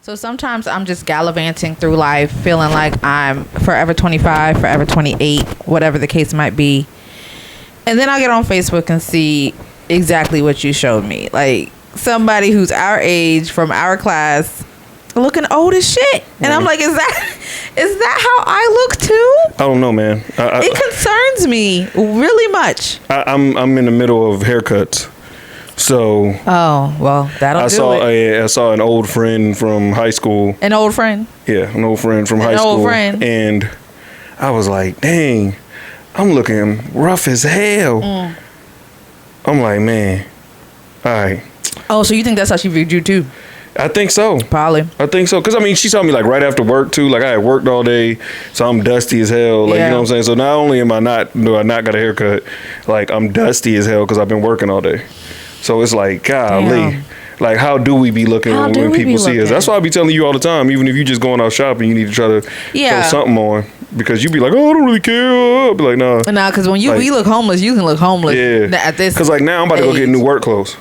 So sometimes I'm just gallivanting through life feeling like I'm forever 25, forever 28, whatever the case might be. And then I'll get on Facebook and see exactly what you showed me. Like somebody who's our age, from our class, looking old as shit. And I'm like, is that how I look too? I don't know, man. It concerns me really much. I'm in the middle of haircuts. So that'll do it. I saw an old friend from high school. An old friend? Yeah, an old friend from high school. And I was like, dang, I'm looking rough as hell. I'm like, man, all right. Oh, so you think that's how she viewed you too? I think so. Probably. I think so. Because, I mean, she saw me, like, right after work, too. Like, I had worked all day, so I'm dusty as hell. Like, you know what I'm saying? So, not only do I not got a haircut, like, I'm dusty as hell because I've been working all day. So, it's like, golly. Damn. Like, how do we be looking when people see us? That's why I be telling you all the time, even if you just going out shopping, you need to try to throw something on. Because you be like, oh, I don't really care. I'll be like, nah. Nah, because when we look homeless, you can look homeless. Yeah. At this Because, like, now I'm about to go get new work clothes.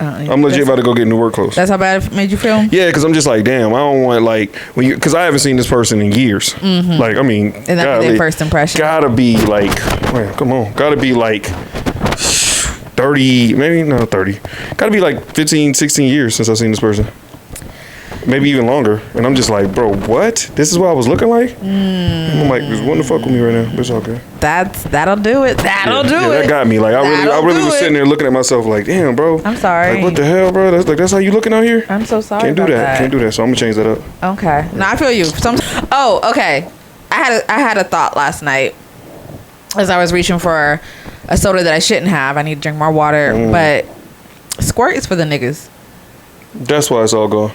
I'm legit about to go get new work clothes. That's how bad it made you feel? Yeah, because I'm just like, damn, I don't want, like, because I haven't seen this person in years. Mm-hmm. Like, I mean, and that'd be their first impression. Gotta be like, man, come on, gotta be like 30, maybe not 30. Gotta be like 15, 16 years since I've seen this person. Maybe even longer. And I'm just like, bro, what? This is what I was looking like? I'm like, just wanting to fuck with me right now. It's okay. That'll do it. That'll do it. That got me. Like, I really was sitting there looking at myself like, damn, bro. I'm sorry. Like, what the hell, bro? That's how you looking out here? I'm so sorry. Can't do that. Can't do that. So I'm gonna change that up. Okay. No, I feel you. Okay. I had a thought last night as I was reaching for a soda that I shouldn't have. I need to drink more water. But squirt is for the niggas. That's why it's all gone.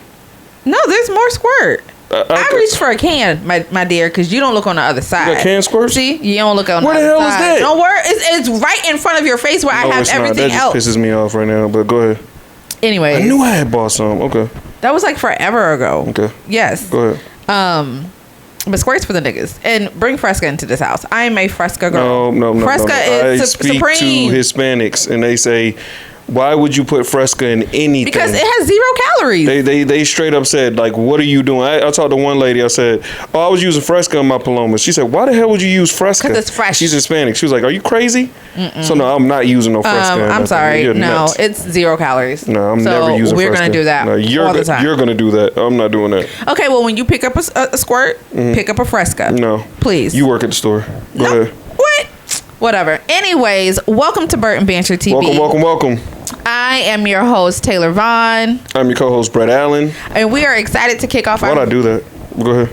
No, there's more squirt. I reached for a can, my dear, because you don't look on the other side. You got can squirt? See? You don't look on the other side. Where the hell is that? Don't worry. It's right in front of your face where I have everything else. That just pisses me off right now, but go ahead. Anyway. I knew I had bought some. Okay. That was like forever ago. Okay. Yes. Go ahead. But squirt's for the niggas. And bring Fresca into this house. I am a Fresca girl. No. Fresca is supreme. I speak to Hispanics, and they say, why would you put Fresca in anything? Because it has 0 calories. They straight up said, like, what are you doing? I talked to one lady. I said, I was using Fresca in my Palomas. She said, why the hell would you use Fresca? Because it's fresh. She's Hispanic. She was like, are you crazy? So no, I'm not using no Fresca. I'm sorry. No, nuts. It's 0 calories. No, I'm never using Fresca. We're going to do that all the time. You're going to do that. I'm not doing that. Okay, well, when you pick up a squirt, pick up a Fresca. No. Please. You work at the store. Go ahead. What? Whatever. Anyways, welcome to Burton Banter TV. Welcome. I am your host, Taylor Vaughn. I'm your co-host, Brett Allen. And we are excited to kick off Why'd I do that? Go ahead.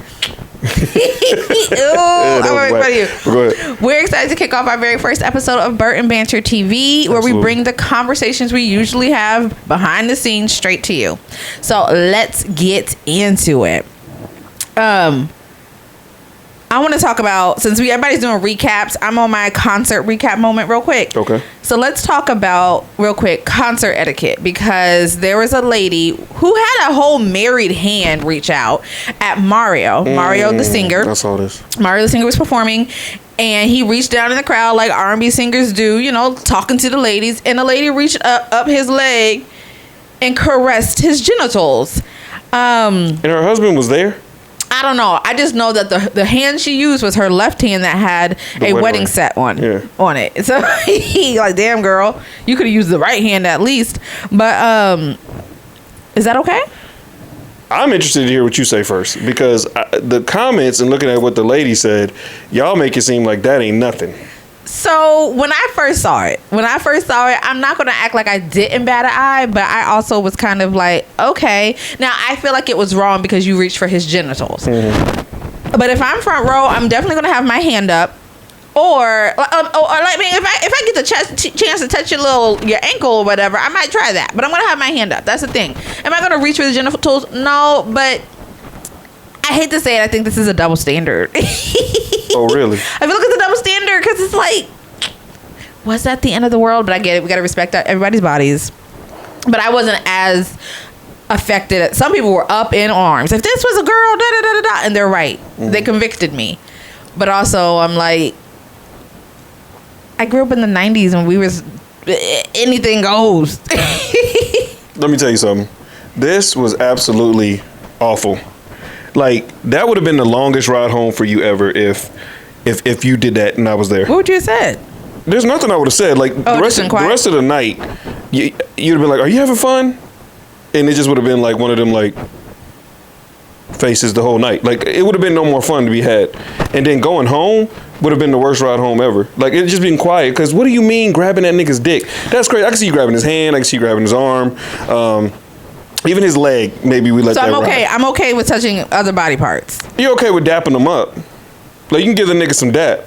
I'm going to make fun of you. Go ahead. We're excited to kick off our very first episode of Burton Banter TV, where we bring the conversations we usually have behind the scenes straight to you. So let's get into it. I want to talk about, since everybody's doing recaps, I'm on my concert recap moment real quick. Okay. So let's talk about, real quick, concert etiquette, because there was a lady who had a whole married hand reach out at Mario. Mario the singer. I saw this. Mario the singer was performing, and he reached down in the crowd like R&B singers do, you know, talking to the ladies, and the lady reached up his leg and caressed his genitals. And her husband was there? I don't know. I just know that the hand she used was her left hand that had a wedding set on it. So he like, damn girl, you could have used the right hand at least. But is that okay? I'm interested to hear what you say first, because the comments and looking at what the lady said, y'all make it seem like that ain't nothing. So when I first saw it, I'm not going to act like I didn't bat an eye, but I also was kind of like, okay. Now, I feel like it was wrong because you reached for his genitals. Mm-hmm. But if I'm front row, I'm definitely going to have my hand up. Or like, I mean, if I get the chance to touch your ankle or whatever, I might try that. But I'm going to have my hand up. That's the thing. Am I going to reach for the genitals? No, but I hate to say it. I think this is a double standard. Oh, really? I feel like it's a double standard because it's like, was that the end of the world? But I get it. We got to respect everybody's bodies. But I wasn't as affected. Some people were up in arms. If this was a girl, da-da-da-da-da, and they're right. Mm-hmm. They convicted me. But also, I'm like, I grew up in the 90s when we was, anything goes. Let me tell you something. This was absolutely awful. Like, that would have been the longest ride home for you ever if you did that and I was there. What would you have said? There's nothing I would have said. Like, the rest of the night, you'd have been like, are you having fun? And it just would have been like one of them, like, faces the whole night. Like, it would have been no more fun to be had. And then going home would have been the worst ride home ever. Like, it just been quiet. Because what do you mean grabbing that nigga's dick? That's crazy. I can see you grabbing his hand. I can see you grabbing his arm. Even his leg. Maybe we let that ride. I'm okay with touching other body parts. You're okay with dapping him up. Like, you can give the nigga some dap.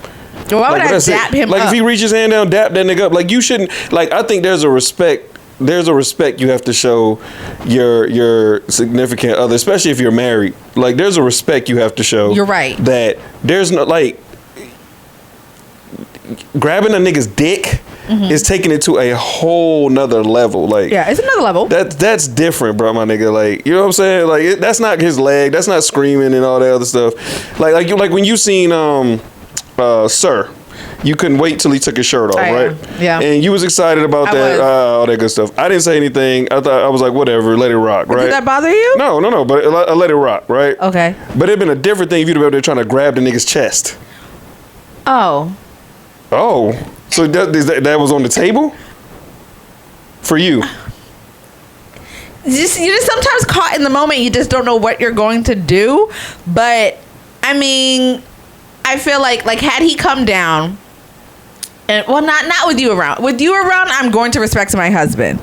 Why would I dap him up? Like, if he reaches his hand down, dap that nigga up. Like, you shouldn't. Like, I think there's a respect you have to show your significant other, especially if you're married. Like, there's a respect you have to show. You're right. That there's no, like, grabbing a nigga's dick is taking it to a whole nother level. Like, yeah, it's another level. That's different, bro, my nigga. Like, you know what I'm saying? Like, that's not his leg. That's not screaming and all that other stuff. Like when you seen Sir. You couldn't wait till he took his shirt off, right? Yeah. And you was excited about that, all that good stuff. I didn't say anything. I was like, whatever, let it rock, right? Did that bother you? No, but I let it rock, right? Okay. But it'd been a different thing if you'd have been there trying to grab the nigga's chest. Oh. Oh. So that was on the table? For you? You're just sometimes caught in the moment. You just don't know what you're going to do. But, I mean, I feel like had he come down... And, well, not with you around. With you around, I'm going to respect my husband.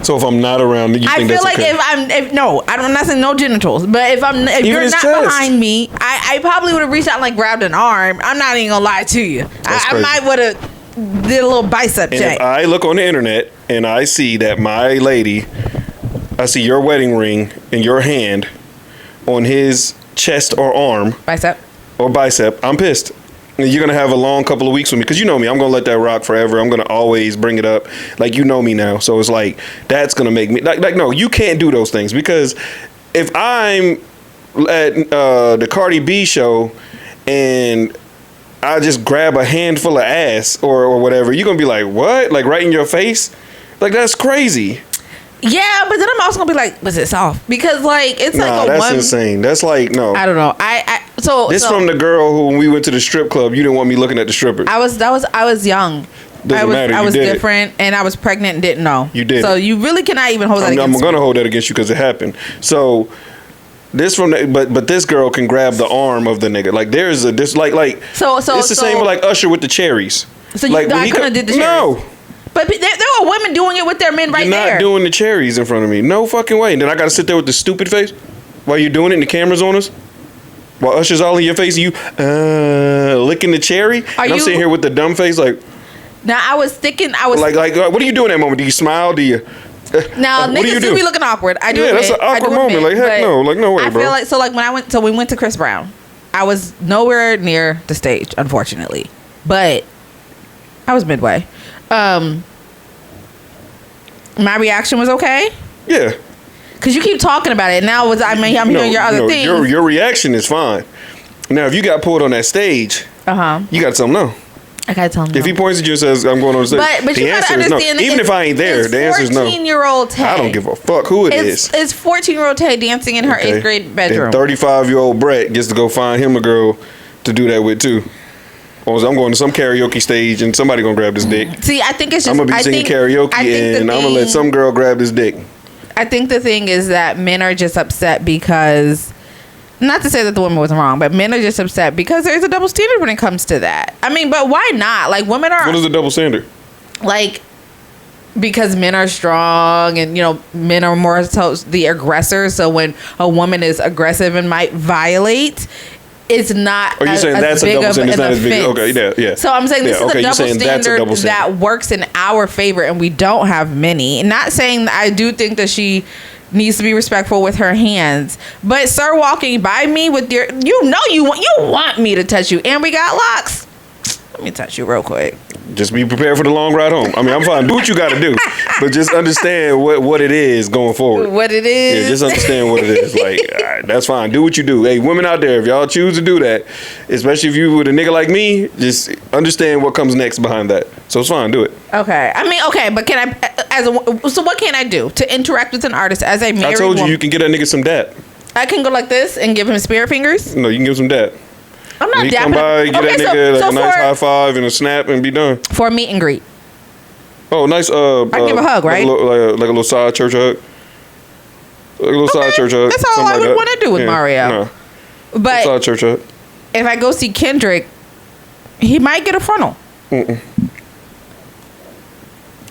So if I'm not around, you think that's okay? I'm not saying no genitals, but if you're not chest. Behind me, I probably would have reached out and like grabbed an arm. I'm not even gonna lie to you. I might would have did a little bicep check. If I look on the internet and I see that my lady, I see your wedding ring in your hand on his chest or arm, bicep, I'm pissed. You're going to have a long couple of weeks with me because you know me. I'm going to let that rock forever. I'm going to always bring it up. Like, you know me now. So it's like, that's going to make me... Like, no, you can't do those things because if I'm at the Cardi B show and I just grab a handful of ass or whatever, you're going to be like, what? Like, right in your face? Like, that's crazy. Yeah, but then I'm also gonna be like, was it soft? Because like it's that's insane. That's like no. I don't know. So from the girl who when we went to the strip club, you didn't want me looking at the strippers. I was young. Doesn't matter. I was different, and I was pregnant and didn't know. You did. So you really cannot even hold that against me. I'm gonna hold that against you because it happened. So this but this girl can grab the arm of the nigga. Like there's a this like so it's the same with like Usher with the cherries. So like I couldn't have did the cherries. No. But there were women doing it with their men right there. You're not doing the cherries in front of me. No fucking way. And then I got to sit there with the stupid face while you're doing it and the camera's on us. While Usher's all in your face and you licking the cherry. I'm sitting here with the dumb face like. Now, I was like, what do you do in that moment? Do you smile? Do you. Now, niggas do be looking awkward. I do admit. Yeah, that's an awkward moment. Like, heck no. Like, no way, bro. I feel like, we went to Chris Brown. I was nowhere near the stage, unfortunately. But I was midway. My reaction was okay. Yeah. Cause you keep talking about it. Now I'm hearing your other things. Your reaction is fine. Now if you got pulled on that stage, you got to tell him no. I gotta tell him no. If he points at you and says I'm going on the stage, but the you answer gotta is no. understand. Even if I ain't there, the answer is no. 14-year-old Tay. I don't give a fuck who it is. It's 14-year-old Tay dancing in her 8th grade bedroom. Then 35-year-old Brett gets to go find him a girl to do that with too. Or I'm going to some karaoke stage and somebody gonna grab this dick. See, I think it's just. I'm gonna be singing karaoke and I'm gonna let some girl grab this dick. I think the thing is that men are just upset because, not to say that the woman was wrong, but men are just upset because there's a double standard when it comes to that. I mean, but why not? Like women are. What is the double standard? Like, because men are strong and men are more so the aggressor. So when a woman is aggressive and might violate, it's not. Are you saying that's a double standard? It's not as big. Okay, yeah. So I'm saying this is a double standard that works in our favor, and we don't have many. Not saying that I do think that she needs to be respectful with her hands, but sir, walking by me with your, you want me to touch you, and we got locks. Let me touch you real quick. Just be prepared for the long ride home. I mean, I'm fine. Do what you got to do, but just understand what it is going forward. What it is. Yeah, just understand what it is. Like, all right, that's fine. Do what you do. Hey, women out there, if y'all choose to do that, especially if you with a nigga like me, just understand what comes next behind that. So it's fine. Do it. Okay. I mean, okay, but can I, so what can I do to interact with an artist as a married I told you woman? you can get that nigga some dap. I can go like this and give him spirit fingers? No, you can give him some dap. I'm not When he dapping come by, him. get Okay, that nigga so a nice for, high five and a snap and be done. for a meet and greet. Oh, nice. I can give a hug, right? Like a little side church hug. Like a little side church hug. That's all something I like would that. want to do with Yeah, Mario. no. But Side church hug. if I go see Kendrick, he might get a frontal.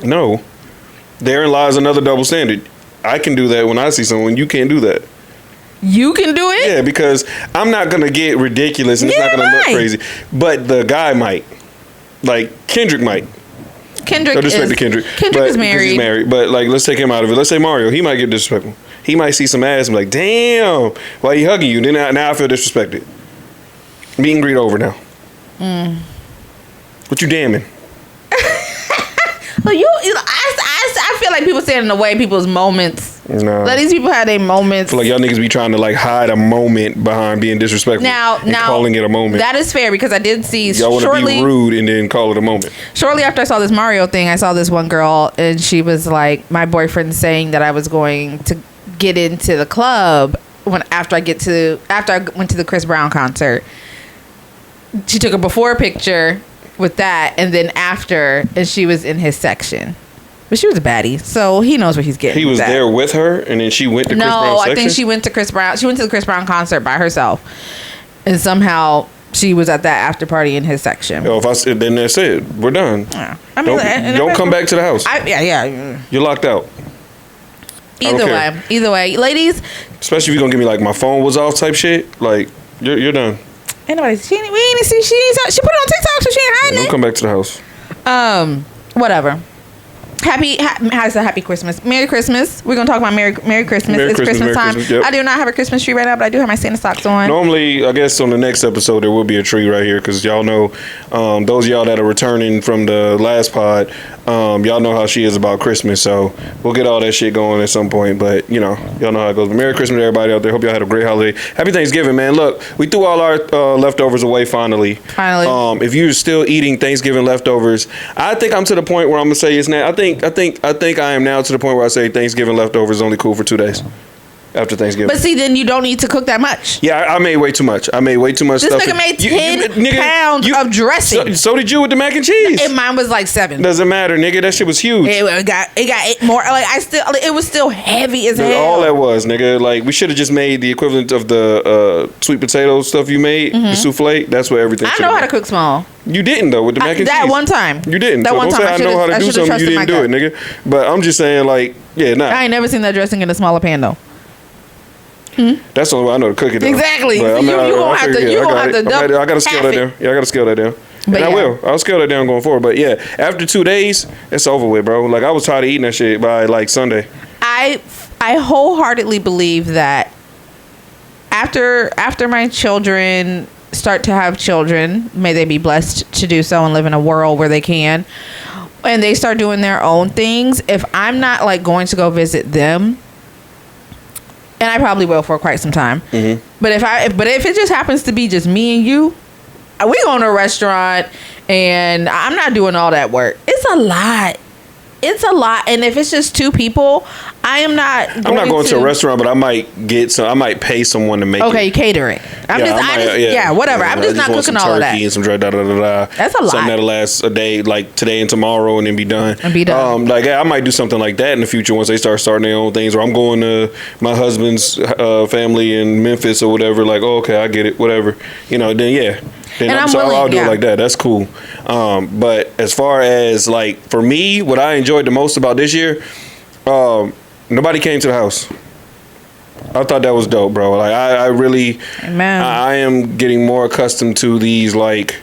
No. Therein lies another double standard. I can do that when I see someone. You can't do that. You can do it? Yeah, because I'm not going to get ridiculous and it's not going to look crazy. But the guy might. Like, Kendrick might. Kendrick No disrespect to Kendrick. Kendrick is because married. He's married. But, like, let's take him out of it. Let's say Mario. He might get disrespectful. He might see some ass and be like, damn, why he hugging you? Then now I feel disrespected. Meet and greet over now. What you damning? Well, I feel like people stand in the way of people's moments. No. Let these people have their moments. I feel like y'all niggas be trying to like hide a moment behind being disrespectful. Now, calling it a moment. That is fair because I did see Y'all want to be rude and then call it a moment. Shortly after I saw this Mario thing, I saw this one girl and she was like, my boyfriend saying that I was going to get into the club after I went to the Chris Brown concert. She took a before picture with that and then after, and she was in his section. But she was a baddie, so he knows what he's getting. He was there with her, and then she went to Chris Brown's section? No, I think she went to Chris Brown. She went to the Chris Brown concert by herself, and somehow she was at that after party in his section. Yo, then that's it. We're done. Yeah. I mean, don't come back to the house. Yeah. You're locked out. Either way, ladies. Especially if you're gonna give me like my phone was off type shit. Like you're done. Anybody? She put it on TikTok, so she ain't hiding Don't it. come back to the house. Whatever. Happy Christmas. Merry Christmas. We're going to talk about Merry Christmas. It's Christmas time. Yep. I do not have a Christmas tree right now, but I do have my Santa socks on. Normally, I guess on the next episode, there will be a tree right here because y'all know, those of y'all that are returning from the last pod, y'all know how she is about Christmas. So we'll get all that shit going at some point. But, y'all know how it goes. But Merry Christmas to everybody out there. Hope y'all had a great holiday. Happy Thanksgiving, man. Look, we threw all our leftovers away finally. If you're still eating Thanksgiving leftovers, I think I'm to the point where I'm going to say it's now. I think I am now to the point where I say Thanksgiving leftovers is only cool for 2 days after Thanksgiving. But see, then you don't need to cook that much. Yeah, I made way too much. This stuff. This nigga made 10 pounds of dressing. So did you with the mac and cheese. And mine was like 7. Doesn't matter, nigga. That shit was huge. It got more. Like it was still heavy as hell. All that was, nigga. Like we should have just made the equivalent of the sweet potato stuff you made, the souffle. That's what everything. I know how to cook small. You didn't though with the mac and cheese. That one time. You didn't. That so one don't time. say I know how to do something you didn't do it, nigga. But I'm just saying, like, yeah, nah. I ain't never seen that dressing in a smaller pan though. That's the only way I know to cook it. Though. Exactly. But You gonna have to double. I gotta scale that down. Yeah, I gotta scale that down. But and I will. I'll scale that down going forward. But yeah, after 2 days, it's over with, bro. Like I was tired of eating that shit by like Sunday. I wholeheartedly believe that after my children start to have children, may they be blessed to do so and live in a world where they can, and they start doing their own things, if I'm not like going to go visit them, and I probably will for quite some time, but if it just happens to be just me and you, we go to a restaurant and I'm not doing all that work. It's a lot. And if it's just 2 people, I'm not going to a restaurant, but I might pay someone to make it. Okay, catering. Whatever. I'm just not cooking all of that. And some That's a lot. Something that'll last a day, like today and tomorrow, and then be done. I might do something like that in the future once they starting their own things. Or I'm going to my husband's family in Memphis or whatever. Like, oh, okay, I get it. Whatever. Then yeah. Then I'll do it like that. That's cool. But as far as like for me, what I enjoyed the most about this year, nobody came to the house. I thought that was dope, bro. Like I really, I am getting more accustomed to these like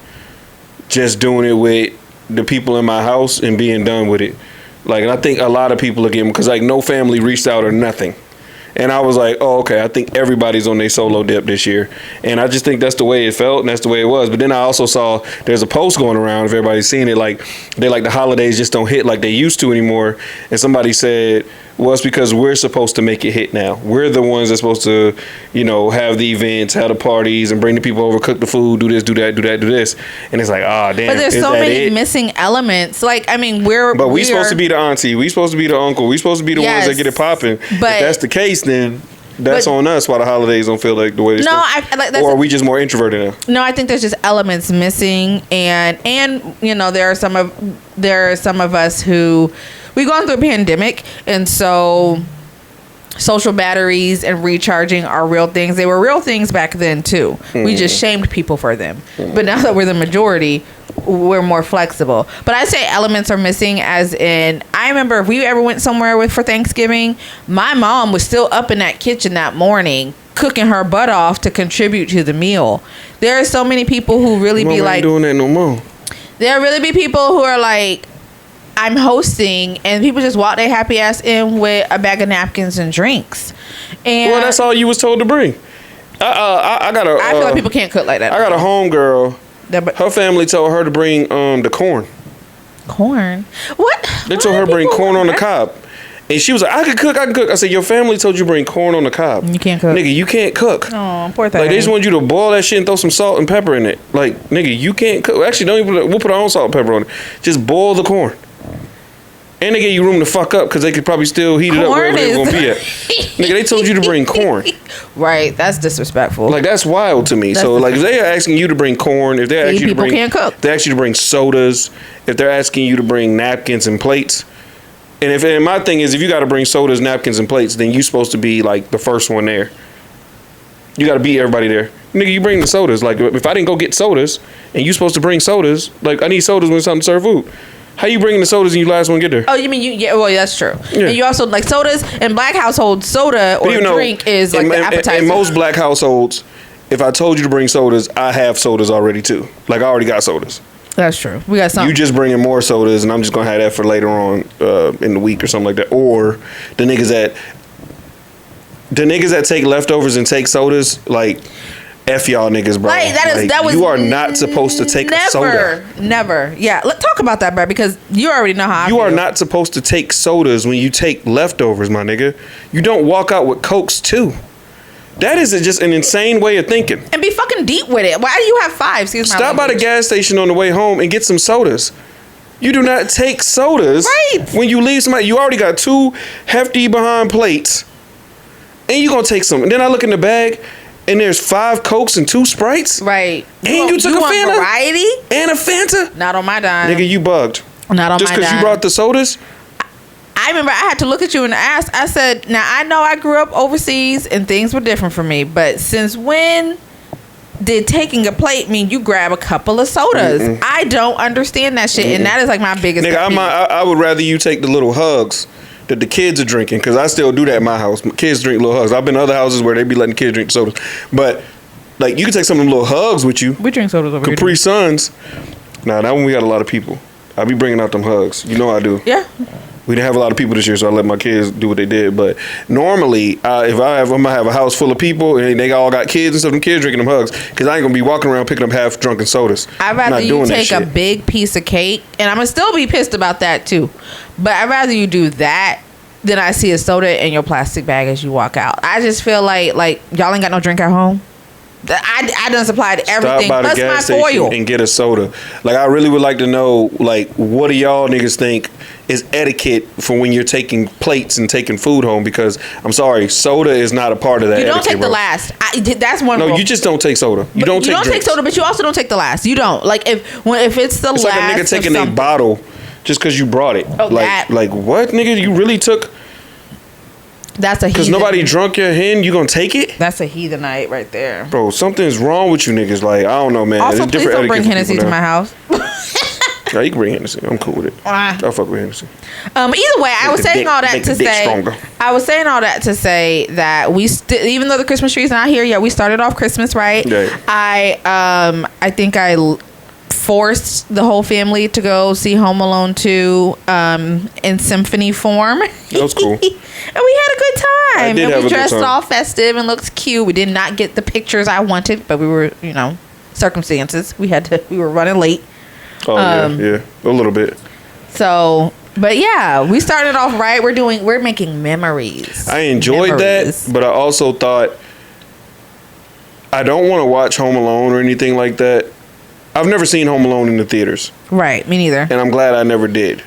just doing it with the people in my house and being done with it. Like, and I think a lot of people are getting, because like no family reached out or nothing. And I was like, oh, okay, I think everybody's on their solo dip this year. And I just think that's the way it felt and that's the way it was. But then I also saw there's a post going around, if everybody's seen it, like they like the holidays just don't hit like they used to anymore. And somebody said, well, it's because we're supposed to make it hit now. We're the ones that's supposed to, you know, have the events, have the parties, and bring the people over, cook the food, do this, do that, do that, do this. And it's like, ah, damn. But there's so many missing elements. Like, I mean, But we supposed to be the auntie. We supposed to be the uncle. We supposed to be the ones that get it popping. If that's the case, then that's on us why the holidays don't feel like the way they or are we just more introverted now? No, I think there's just elements missing, and you know, there are some of us who we've gone through a pandemic, and so social batteries and recharging are real things. They were real things back then too. We just shamed people for them. But now that we're the majority, we're more flexible. But I say elements are missing as in, I remember if we ever went somewhere for Thanksgiving, my mom was still up in that kitchen that morning cooking her butt off to contribute to the meal. There are so many people who really be like, doing that no more. There really be people who are like, I'm hosting, and people just walk their happy ass in with a bag of napkins and drinks. And well, that's all you was told to bring. I feel like people can't cook like that. I got a homegirl. Her family told her to bring the corn. Corn? What? They told her to bring corn on the cob. And she was like, I can cook. I said, your family told you to bring corn on the cob. You can't cook. Nigga, you can't cook. Oh, poor thing. Like, they just want you to boil that shit and throw some salt and pepper in it. Like, nigga, you can't cook. Actually, don't even we'll put our own salt and pepper on it. Just boil the corn. And they gave you room to fuck up because they could probably still heat it up wherever they were going to be at. Nigga, they told you to bring corn. Right, that's disrespectful. Like, that's wild to me. So, like, if they're asking you to bring corn, if they're asking you to bring... can't cook. They ask you to bring sodas, if they're asking you to bring napkins and plates. And my thing is, if you got to bring sodas, napkins, and plates, then you supposed to be, like, the first one there. You got to beat everybody there. Nigga, you bring the sodas. Like, if I didn't go get sodas, and you supposed to bring sodas, like, I need sodas when it's time to serve food. How you bringing the sodas and you last one get there? Oh, you mean yeah? Well, that's true. Yeah. And you also like sodas in black households. Soda or drink is like the appetizer. In most black households, if I told you to bring sodas, I have sodas already too. Like I already got sodas. That's true. We got some. You just bringing more sodas, and I'm just gonna have that for later on in the week or something like that. Or the niggas that take leftovers and take sodas, like. F y'all niggas, bro. Like, that was you are not supposed to take a soda. Never. Yeah. Let's talk about that, bro, because you already know how I feel. You are not supposed to take sodas when you take leftovers, my nigga. You don't walk out with Cokes too. That is just an insane way of thinking. And be fucking deep with it. Why do you have 5? Stop by the gas station on the way home and get some sodas. You do not take sodas when you leave somebody. You already got 2 hefty behind plates. And you gonna take some. And then I look in the bag. And there's 5 Cokes and 2 Sprites? Right. And you took a Fanta? Variety? And a Fanta? Not on my dime. Nigga, you bugged. Not on my dime. Just because you brought the sodas? I remember I had to look at you and ask. I said, now I know I grew up overseas and things were different for me. But since when did taking a plate mean you grab a couple of sodas? Mm-mm. I don't understand that shit. Mm-mm. And that is like my biggest nigga, I would rather you take the little hugs that the kids are drinking, because I still do that at my house. Kids drink little hugs. I've been to other houses where they be letting kids drink sodas. But, like, you can take some of them little hugs with you. We drink sodas over here. Capri Suns. Nah, that one we got a lot of people. I be bringing out them hugs. You know I do. Yeah. We didn't have a lot of people this year, so I let my kids do what they did. But normally, if I'm going to have a house full of people and they all got kids and stuff, them kids drinking them hugs, because I ain't going to be walking around picking up half drunken sodas. I'd rather you take a big piece of cake, and I'm going to still be pissed about that too. But I'd rather you do that than I see a soda in your plastic bag as you walk out. I just feel like y'all ain't got no drink at home. I done supplied everything. Stop by the gas station and get a soda. Like, I really would like to know, like, what do y'all niggas think is etiquette for when you're taking plates and taking food home? Because I'm sorry, soda is not a part of that. You don't take the last. That's one. No, you just don't take soda. You don't take soda, but you also don't take the last. You don't. Like if it's the last. It's like a nigga taking a bottle just because you brought it. Oh, like what, nigga? You really took? That's a heathen. Because nobody drunk your hen, you gonna take it? That's a heathenite right there. Bro, something's wrong with you niggas. Like, I don't know, man. Also, please don't bring Hennessy to my house. Yeah, you can bring Hennessy. I'm cool with it. I'll fuck with Hennessy. Either way, I was saying all that to say that we even though the Christmas tree's not here yet, we started off Christmas right. Yeah. I think I forced the whole family to go see Home Alone 2 in symphony form. That was cool. And we had a good time. And we dressed all festive and looked cute. We did not get the pictures I wanted, but we were, circumstances. We were running late. Oh, yeah. A little bit. So, but yeah, we started off right. We're making memories. I enjoyed that, but I also thought I don't want to watch Home Alone or anything like that. I've never seen Home Alone in the theaters. Right, me neither. And I'm glad I never did.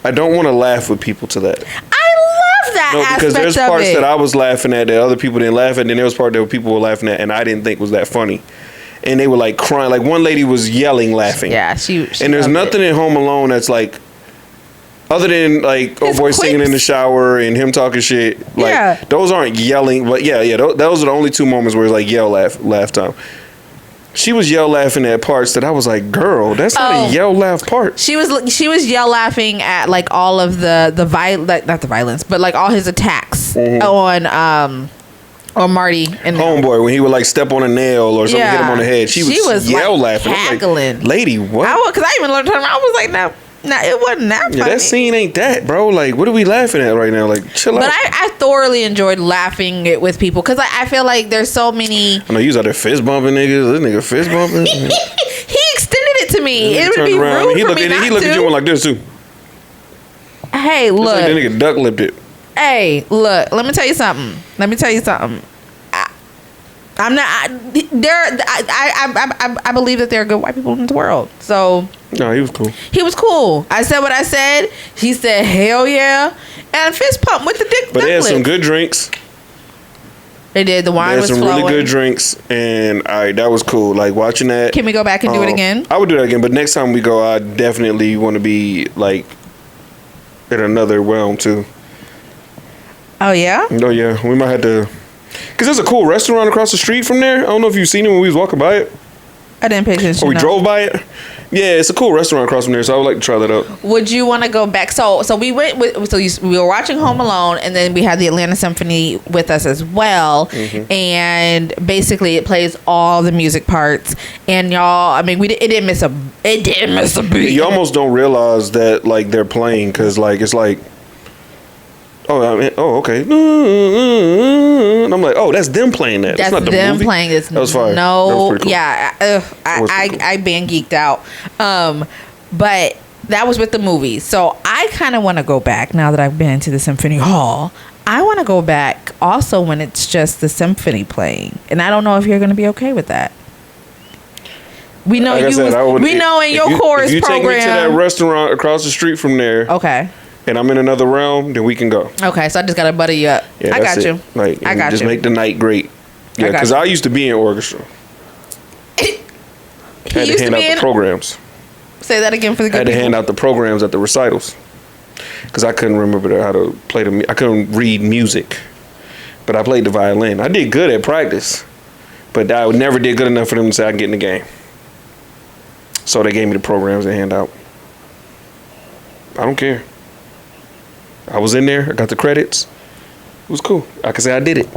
I don't want to laugh with people to that. I love that aspect because there's of parts it. that I was laughing at that other people didn't laugh at, and then there was part that people were laughing at and I didn't think was that funny. And they were like crying. Like one lady was yelling, laughing. Yeah, she and there's nothing in Home Alone that's like, other than like old boy singing in the shower and him talking shit. Like those aren't yelling, but those are the only two moments where it's like yell laugh time. She was yell laughing at parts that I was like, girl, that's not a yell laugh part. She was yell laughing at like all of the not the violence, but like all his attacks on Marty and Homeboy when he would like step on a nail or something, hit him on the head. She was yell laughing. Cackling. Like, lady, what? Because I even learned her. I was like, no, it wasn't that funny. Yeah, that scene ain't that, bro. Like, what are we laughing at right now? Like, chill out. But I thoroughly enjoyed laughing it with people because I feel like there's so many. I know you was out there fist bumping niggas. This nigga fist bumping. He extended it to me. It would be around. rude He for looked me not He looked at you like this too. Hey, look. Like that nigga duck lipped it. Hey, look. Let me tell you something. I'm not. I believe that there are good white people in the world. So no, he was cool. He was cool. I said what I said. He said hell yeah, and fist pump with the dick. But they had some good drinks. They did. The wine was flowing. They had some really good drinks, and that was cool. Like watching that. Can we go back and do it again? I would do that again, but next time we go, I definitely want to be like in another realm too. Oh yeah. Oh yeah, we might have to. Because there's a cool restaurant across the street from there. I don't know if you've seen it when we was walking by it. I didn't pay attention. Or we drove by it. Yeah, it's a cool restaurant across from there, so I would like to try that out. Would you want to go back? So we went with. We were watching Home Alone, and then we had the Atlanta Symphony with us as well. Mm-hmm. And basically, it plays all the music parts. And y'all, I mean, it didn't miss a beat. You almost don't realize that like they're playing because like it's like. Okay. And I'm like, that's them playing that. That's not the them movie. Playing this. That was fire. No, that was pretty cool. I been geeked out. But that was with the movie. So I kind of want to go back now that I've been to the Symphony Hall. I want to go back also when it's just the symphony playing, and I don't know if you're going to be okay with that. We know in your chorus program. If you take me to that restaurant across the street from there, okay. And I'm in another realm, then we can go. Okay, so I just gotta butter you up. Yeah, I got you. Like, I got just you. make the night great. Yeah, because I used to be in orchestra. I had to hand out the programs. Say that again for the good people. I had to hand out the programs at the recitals because I couldn't remember how to play I couldn't read music, but I played the violin. I did good at practice, but I never did good enough for them to say I can get in the game. So they gave me the programs to hand out. I don't care. I was in there. I got the credits. It was cool. I can say I did it.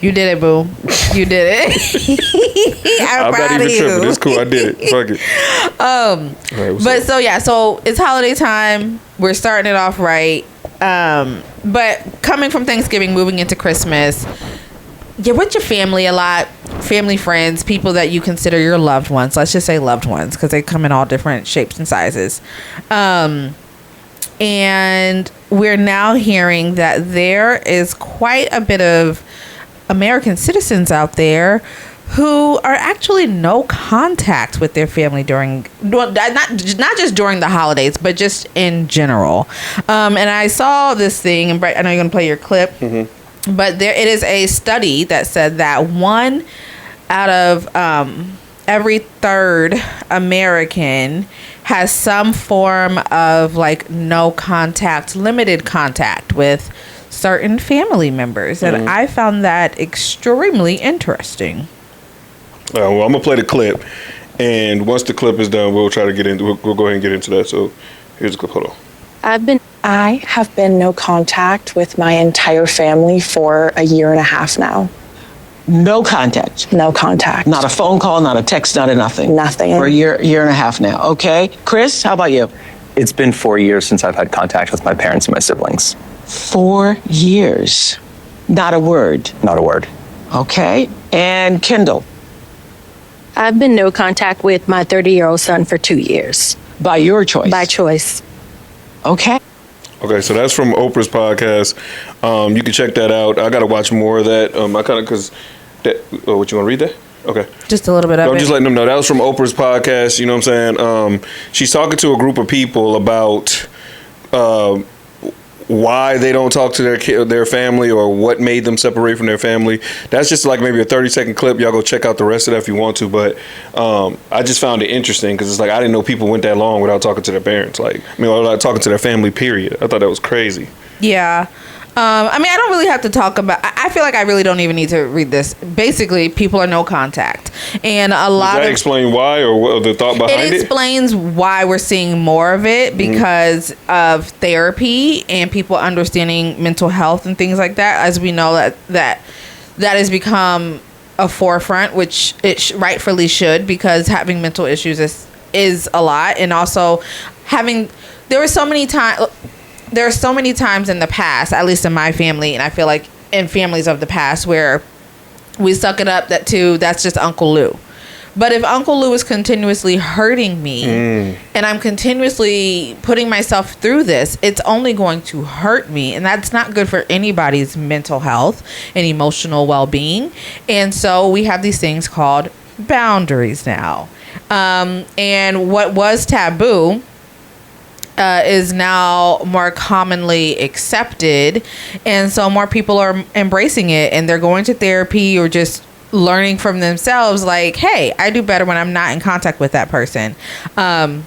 You did it, boo. You did it. I'm not even tripping. It's cool. I did it. Fuck it. So it's holiday time. We're starting it off right. But coming from Thanksgiving, moving into Christmas, you're with your family a lot. Family, friends, people that you consider your loved ones. Let's just say loved ones because they come in all different shapes and sizes. And we're now hearing that there is quite a bit of American citizens out there who are actually no contact with their family during, not just during the holidays, but just in general. And I saw this thing, and I know you're going to play your clip, but it is a study that said that 1 out of every 3rd American has some form of like no contact, limited contact with certain family members. And I found that extremely interesting. Well, I'm going to play the clip. And once the clip is done, we'll try to get into we'll go ahead and get into that. So here's the clip. Hold on. I have been no contact with my entire family for 1.5 years now. No contact. No contact. Not a phone call, not a text, not a nothing. Nothing. For a year and a half now. Okay. Chris, how about you? It's been 4 years since I've had contact with my parents and my siblings. 4 years. Not a word. Not a word. Okay. And Kendall, I've been no contact with my 30-year-old son for 2 years. by your choice. By choice. Okay. Okay, so that's from Oprah's podcast. You can check that out. I got to watch more of that. I kind of, because that, what, you want to read that? Okay. Just a little bit of I'm it. just letting them know. That was from Oprah's podcast. You know what I'm saying? She's talking to a group of people about why they don't talk to their family or what made them separate from their family. That's just like maybe a 30-second clip. Y'all go check out the rest of that if you want to. But I just found it interesting because it's like I didn't know people went that long without talking to their parents. Like, I mean, without talking to their family, period. I thought that was crazy. Yeah. I mean, I don't really have to talk about. I feel like I really don't even need to read this. Basically, people are no contact, and a lot Does that of explain why or what the thought behind it? It explains why we're seeing more of it because of therapy and people understanding mental health and things like that. As we know that has become a forefront, which it rightfully should, because having mental issues is a lot, and also there are so many times in the past, at least in my family, and I feel like in families of the past, where we suck it up that's just Uncle Lou. But if Uncle Lou is continuously hurting me and I'm continuously putting myself through this, it's only going to hurt me. And that's not good for anybody's mental health and emotional well-being. And so we have these things called boundaries now. And what was taboo is now more commonly accepted, and so more people are embracing it, and they're going to therapy or just learning from themselves, like, hey, I do better when I'm not in contact with that person. And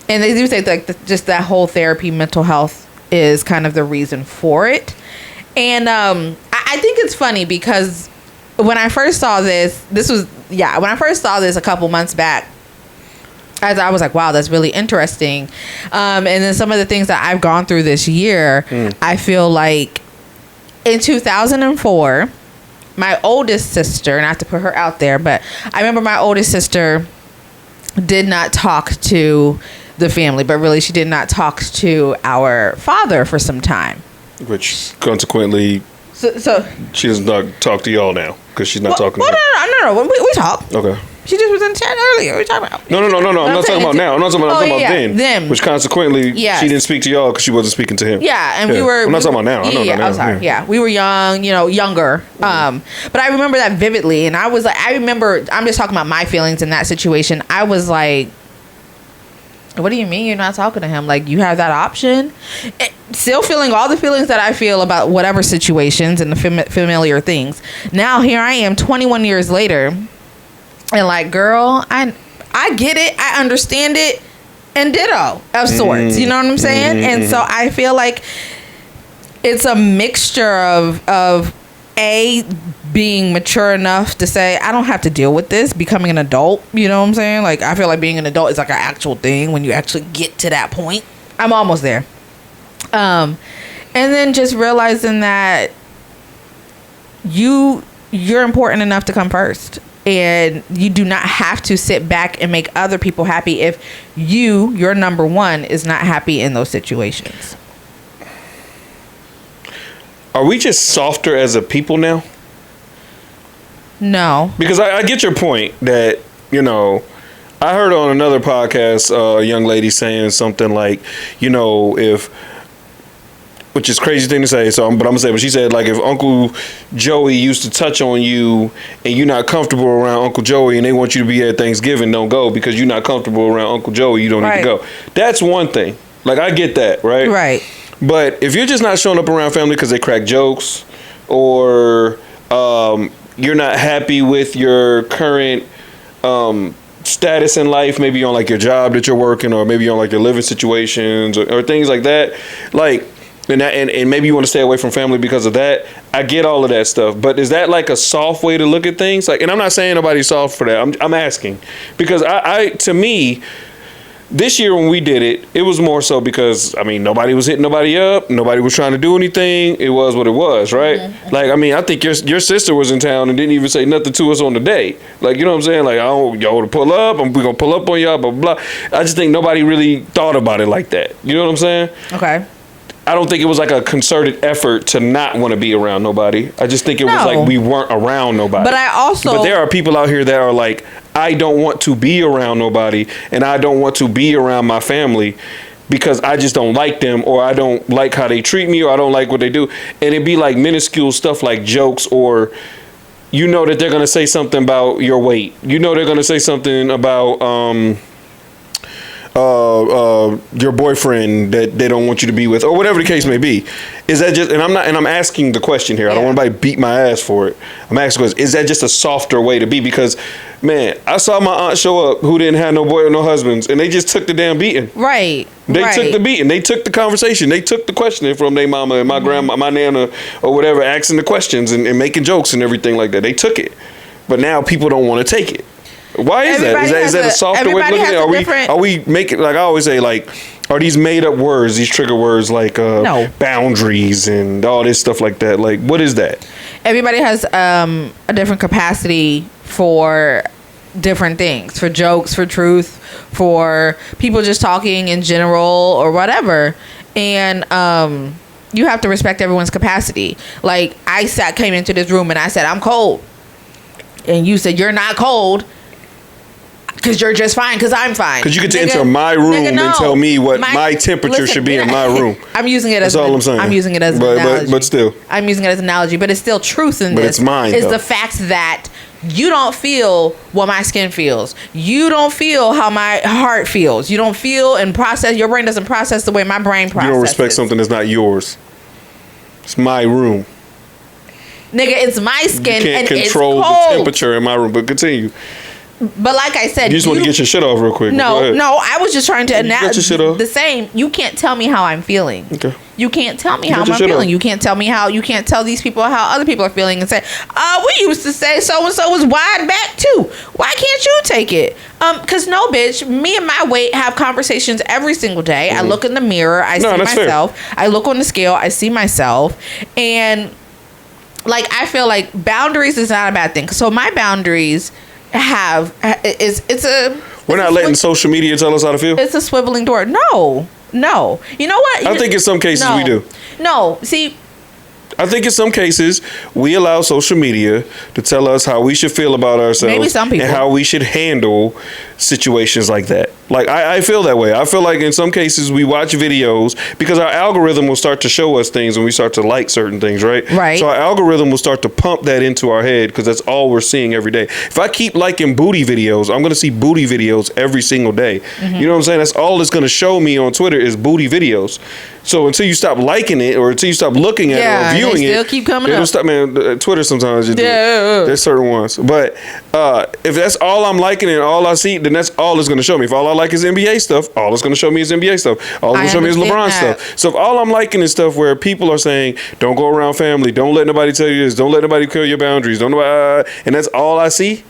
they do say like just that whole therapy, mental health is kind of the reason for it. And I think it's funny because when I first saw this a couple months back, I was like, wow, that's really interesting. And then some of the things that I've gone through this year, I feel like in 2004, my oldest sister, not to put her out there, but I remember my oldest sister did not talk to the family, but really she did not talk to our father for some time. Which consequently, so she does not talk to y'all now because she's not talking to no. We talk. Okay. She just was in the chat earlier. What are you talking about? No. I'm not talking about now. I'm not talking about, I'm talking about them. Which consequently, Yes. she didn't speak to y'all because she wasn't speaking to him. Yeah, and we were. I'm not talking about now. I know that now. I'm sorry. Yeah, we were young, younger. But I remember that vividly, and I'm just talking about my feelings in that situation. I was like, what do you mean you're not talking to him? Like, you have that option? Still feeling all the feelings that I feel about whatever situations and the familiar things. Now, here I am 21 years later, and like, girl, I get it. I understand it. And ditto of sorts. You know what I'm saying? And so I feel like it's a mixture of being mature enough to say, I don't have to deal with this, becoming an adult. You know what I'm saying? Like, I feel like being an adult is like an actual thing when you actually get to that point. I'm almost there. And then just realizing that you're important enough to come first. And you do not have to sit back and make other people happy if your number one, is not happy in those situations. Are we just softer as a people now? No. Because I get your point that, I heard on another podcast a young lady saying something like, which is a crazy thing to say, but I'm going to say, but she said, like, if Uncle Joey used to touch on you and you're not comfortable around Uncle Joey and they want you to be at Thanksgiving, don't go because you're not comfortable around Uncle Joey, you don't need to go. That's one thing. Like, I get that, right? Right. But if you're just not showing up around family because they crack jokes or you're not happy with your current status in life, maybe on like your job that you're working or maybe on like your living situations or things like that, like, and maybe you want to stay away from family because of that. I get all of that stuff, but is that like a soft way to look at things? Like, and I'm not saying nobody's soft for that. I'm asking because I to me, This year when we did it, it was more so because, I mean, nobody was hitting nobody up. Nobody was trying to do anything. It was what it was, right? Mm-hmm. Like, I mean, I think your sister was in town and didn't even say nothing to us on the day. Like, you know what I'm saying? Like, I don't y'all to pull up. We're going to pull up on y'all, blah, blah, blah. I just think nobody really thought about it like that. You know what I'm saying? Okay. I don't think it was like a concerted effort to not want to be around nobody. I just think it was like we weren't around nobody. But I also... But there are people out here that are like, I don't want to be around nobody and I don't want to be around my family because I just don't like them or I don't like how they treat me or I don't like what they do. And it'd be like minuscule stuff like jokes or you know that they're going to say something about your weight. You know they're going to say something about... your boyfriend that they don't want you to be with or whatever the case may be. Is that just, and I'm asking the question here. I don't want anybody to beat my ass for it. I'm asking, is that just a softer way to be? Because, man, I saw my aunt show up who didn't have no boy or no husbands and they just took the damn beating. Right. They took the beating. They took the conversation. They took the questioning from their mama and my grandma, my nana or whatever, asking the questions and making jokes and everything like that. They took it. But now people don't want to take it. Why is that? Is that a softer way of looking at it? Are we making, like I always say, like, are these made up words, these trigger words like boundaries and all this stuff like that? Like, what is that? Everybody has a different capacity for different things, for jokes, for truth, for people just talking in general or whatever. And you have to respect everyone's capacity. Like, I came into this room and I said, I'm cold. And you said, you're not cold. Because you're just fine, because I'm fine. Because you get to enter my room and tell me what my temperature should be in my room. I'm using it as all I'm saying. I'm using it as an analogy. But still. I'm using it as an analogy, but it's still truth in this. But it's mine, Is though. the fact that you don't feel what my skin feels. You don't feel how my heart feels. You don't feel and process. Your brain doesn't process the way my brain processes. You don't respect something that's not yours. It's my room. Nigga, it's my skin and it's cold. You can't control the temperature in my room, but continue. But like I said, you just want to get your shit off real quick. No, I was just trying to the same. You can't tell me how I'm feeling. Okay. You can't tell me how I'm feeling. You can't tell me how. You can't tell these people how other people are feeling and say, we used to say so and so was wide back too. Why can't you take it? Because no, bitch. Me and my weight have conversations every single day. Mm-hmm. I look in the mirror. I see myself. Fair. I look on the scale. I see myself, and like I feel like boundaries is not a bad thing. So my boundaries. We're not letting social media tell us how to feel. It's a swiveling door. No. You know what? I think in some cases we do. No. See, I think in some cases we allow social media to tell us how we should feel about ourselves. Maybe some people. And how we should handle situations like that. Like I feel that way. I feel like in some cases we watch videos because our algorithm will start to show us things when we start to like certain things, right? Right. So our algorithm will start to pump that into our head because that's all we're seeing every day. If I keep liking booty videos, I'm going to see booty videos every single day. Mm-hmm. You know what I'm saying? That's all it's going to show me on Twitter is booty videos. So until you stop liking it or until you stop looking at it or viewing still keep coming up. Stop, man. Twitter sometimes you do. There's certain ones. But if that's all I'm liking and all I see, then that's all it's going to show me. If all I like is NBA stuff, all it's going to show me is NBA stuff. All it's going to show me is LeBron stuff. So if all I'm liking is stuff where people are saying, don't go around family, don't let nobody tell you this, don't let nobody kill your boundaries, don't nobody, and that's all I see,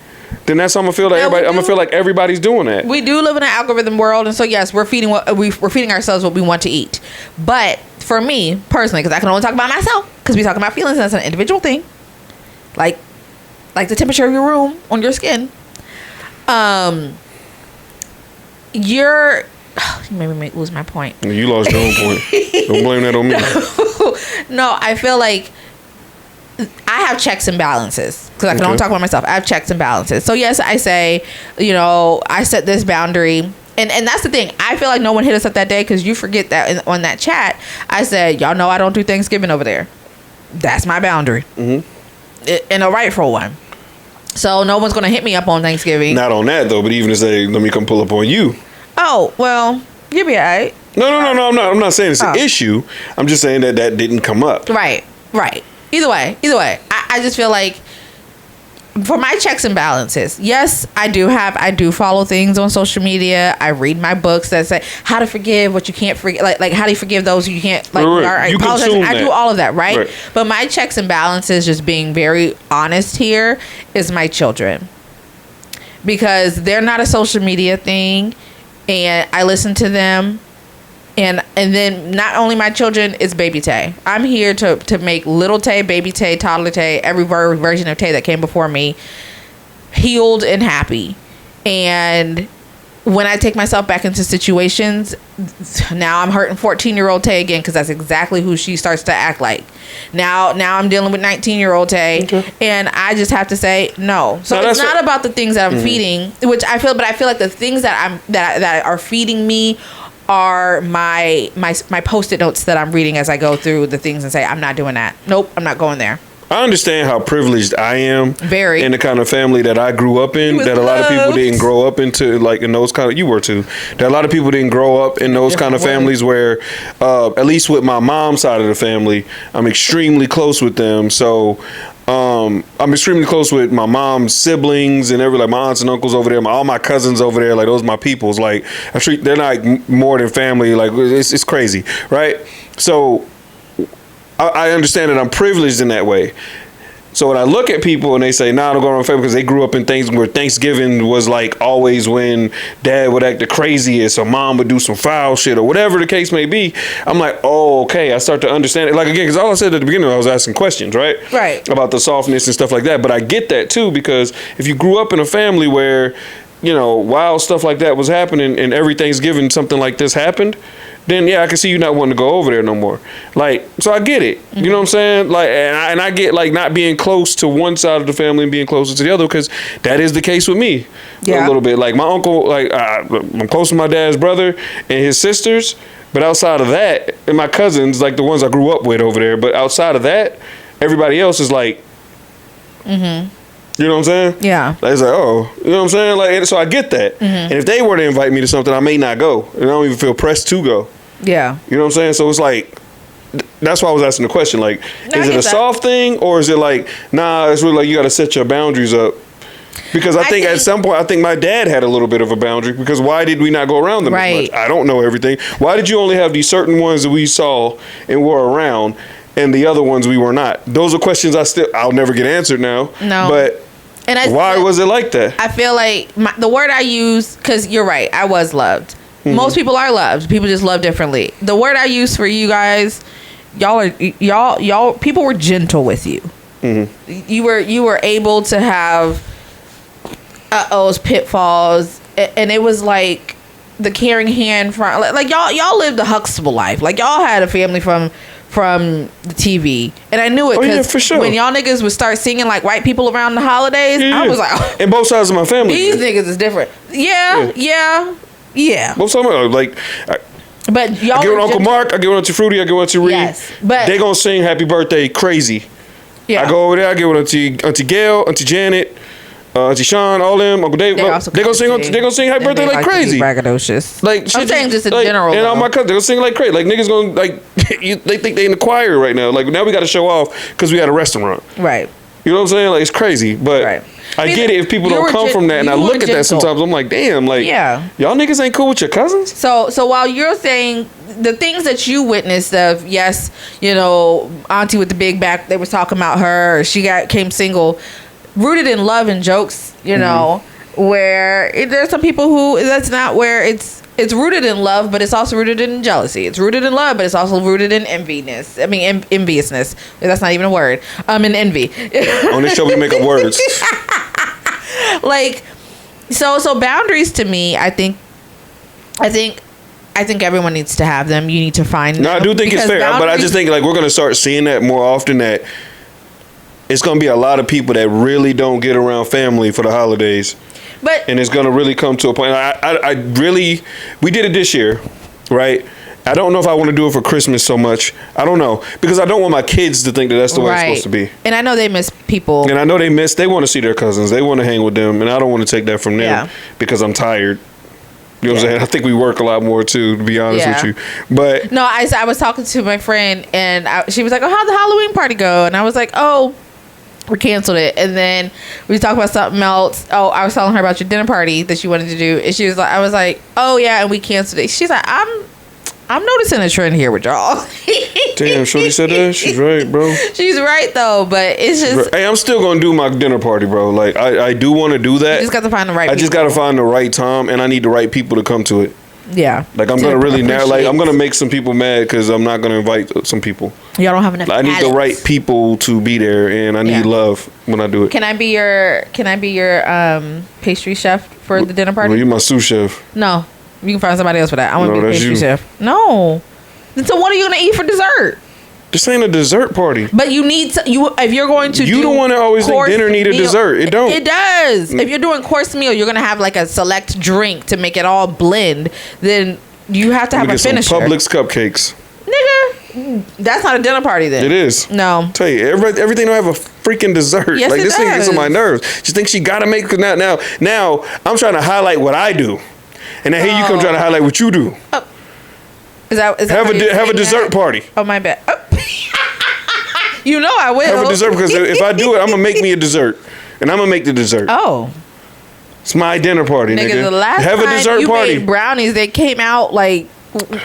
then that's how I'm gonna feel like everybody. I'm gonna feel like everybody's doing that. We do live in an algorithm world, and so yes, we're feeding we're feeding ourselves what we want to eat. But for me personally, because I can only talk about myself, because we talk about feelings, and that's an individual thing. Like the temperature of your room on your skin. You made me lose my point. You lost your own point. Don't blame that on me. No, I feel like I have checks and balances because I can only talk about myself. I have checks and balances. So yes, I say, I set this boundary, and that's the thing. I feel like no one hit us up that day because you forget that on that chat. I said, y'all know I don't do Thanksgiving over there. That's my boundary, and a rightful one. So no one's gonna hit me up on Thanksgiving. Not on that though, but even to say, let me come pull up on you. Oh well, you'll be alright. No. I'm not saying it's an issue. I'm just saying that didn't come up. Right. Either way, I just feel like for my checks and balances, yes, I do follow things on social media. I read my books that say how to forgive what you can't forgive, like how do you forgive those who you can't, like, right. You consume I that. do all of that, right? But my checks and balances, just being very honest here, is my children, because they're not a social media thing. and I listen to them. And then not only my children, it's baby Tay. I'm here to make little Tay, baby Tay, toddler Tay, every version of Tay that came before me healed and happy. And when I take myself back into situations, now I'm hurting 14-year-old Tay again, because that's exactly who she starts to act like. Now I'm dealing with 19-year-old Tay, and I just have to say no. So it's not about the things that I'm feeding, which I feel like the things that are feeding me are my Post-it notes that I'm reading as I go through the things and say, I'm not doing that. Nope, I'm not going there. I understand how privileged I am Very. in the kind of family that I grew up in, that a lot of people didn't grow up into, like in those kind of, you were too, that a lot of people didn't grow up in those kind of families where, at least with my mom's side of the family, I'm extremely close with them. So I'm extremely close with my mom's siblings and like my aunts and uncles over there, all my cousins over there, like those are my peoples. Like they're like more than family. Like it's crazy, right? So I understand that I'm privileged in that way. So when I look at people and they say, nah, I don't go around family because they grew up in things where Thanksgiving was like always when dad would act the craziest or mom would do some foul shit or whatever the case may be, I'm like, oh, okay. I start to understand it. Like, again, because all I said at the beginning, I was asking questions, right? Right. About the softness and stuff like that. But I get that too, because if you grew up in a family where, you know, wild stuff like that was happening and every Thanksgiving something like this happened, then yeah, I can see you not wanting to go over there no more. Like, so I get it. You know what I'm saying? Like, and I get like not being close to one side of the family and being closer to the other, because that is the case with me a little bit. Like my uncle, like I'm close to my dad's brother and his sisters, but outside of that, and my cousins, like the ones I grew up with over there, but outside of that, everybody else is like, you know what I'm saying? Yeah. It's like, oh, you know what I'm saying? Like, and so I get that. And if they were to invite me to something, I may not go. And I don't even feel pressed to go. Yeah. You know what I'm saying? So it's like, that's why I was asking the question. Like, is it a soft thing, or is it like, nah, it's really like you got to set your boundaries up? Because I think at some point, I think my dad had a little bit of a boundary, because why did we not go around them as much? I don't know everything. Why did you only have these certain ones that we saw and were around, and the other ones we were not? Those are questions I'll never get answered now. No. But why was it like that? I feel like the word I use, because you're right, I was loved. Most people are loved. People just love differently. The word I use for you guys, y'all people were gentle with you. You were able to have pitfalls, and it was like the caring hand from like y'all lived the Huxtable life. Like y'all had a family from the TV, and I knew it because when y'all niggas would start singing like white people around the holidays, I was like, oh, and both sides of my family, these niggas is different. Yeah. Both sides, like. But y'all, I get with Uncle Mark, I get with Auntie Fruity, I get with Auntie Reed. Yes, but they gonna sing Happy Birthday crazy. Yeah. I go over there, I get with Auntie Gail, Auntie Janet, Auntie Sean, all them, Uncle Dave. They gonna sing Happy Birthday like crazy. Braggadocious. Like I'm saying just in general. And all my cousins, they gonna sing like crazy. Like niggas gonna like they think they in the choir right now. Like now we got to show off because we had a restaurant. Right. You know what I'm saying? Like it's crazy, but I get it if people don't come from that, and I look at that sometimes. I'm like, damn, like y'all niggas ain't cool with your cousins. So while you're saying the things that you witnessed of, yes, you know, Auntie with the big back, they was talking about her, or she came single, rooted in love and jokes, you know, where there's some people who that's not where it's rooted in love, but it's also rooted in jealousy. It's rooted in love, but it's also rooted in enviousness. I mean, enviousness. That's not even a word. In envy. On this show, we make up words. Like, so boundaries to me, I think everyone needs to have them. You need to find them. No, I do think it's fair, but I just think like we're gonna start seeing that more often. That it's gonna be a lot of people that really don't get around family for the holidays. And it's gonna really come to a point. I really, we did it this year, right? I don't know if I want to do it for Christmas so much. I don't know, because I don't want my kids to think that that's the way it's supposed to be. And I know they miss people. And I know they want to see their cousins. They want to hang with them, and I don't want to take that from them because I'm tired. You know what I'm saying? I think we work a lot more too, to be honest with you. But no, I was talking to my friend, and she was like, "Oh, how'd the Halloween party go?" And I was like, "Oh, we canceled it." And then we talked about something else. Oh, I was telling her about your dinner party that you wanted to do, and she was like, "I was like, oh yeah," and we canceled it. She's like, I'm noticing a trend here with y'all." Damn, Shorty said that. She's right, bro. She's right though, but it's just. Hey, I'm still gonna do my dinner party, bro. Like I do want to do that. You just got to find the right. I just got to find the right time, and I need the right people to come to it. Yeah. Like I'm To gonna really now, like I'm appreciate. gonna make some people mad because I'm not gonna invite some people. Y'all don't have enough. I need the pallets. right people to be there, and I need Yeah. love when I do it. Can I be your pastry chef for the dinner party? Well, you my sous chef. No, you can find somebody else for that. I want to No, be the that's pastry you. chef. No. So what are you gonna eat for dessert? This ain't a dessert party. But you need to, if you're going to You do the one that always think course dinner need a meal- dessert. It don't. It does. If you're doing course meal, you're gonna have like a select drink to make it all blend. Then you have to Let have me a get some finisher. Publix cupcakes. Nigga, that's not a dinner party then. It is. No. Tell you, everything don't have a freaking dessert. Yes, like it this thing gets on does. my nerves. She thinks she gotta make it now. I'm trying to highlight what I do, and then here you come trying to highlight what you do. Is that Have how you're a saying dessert that? party. Oh my bad. Oh. You know I will. Have a dessert because if I do it, I'm gonna make me a dessert, and I'm gonna make the dessert. Oh. It's my dinner party, nigga. Nigga, the last Have a time dessert you party. made brownies, they came out like,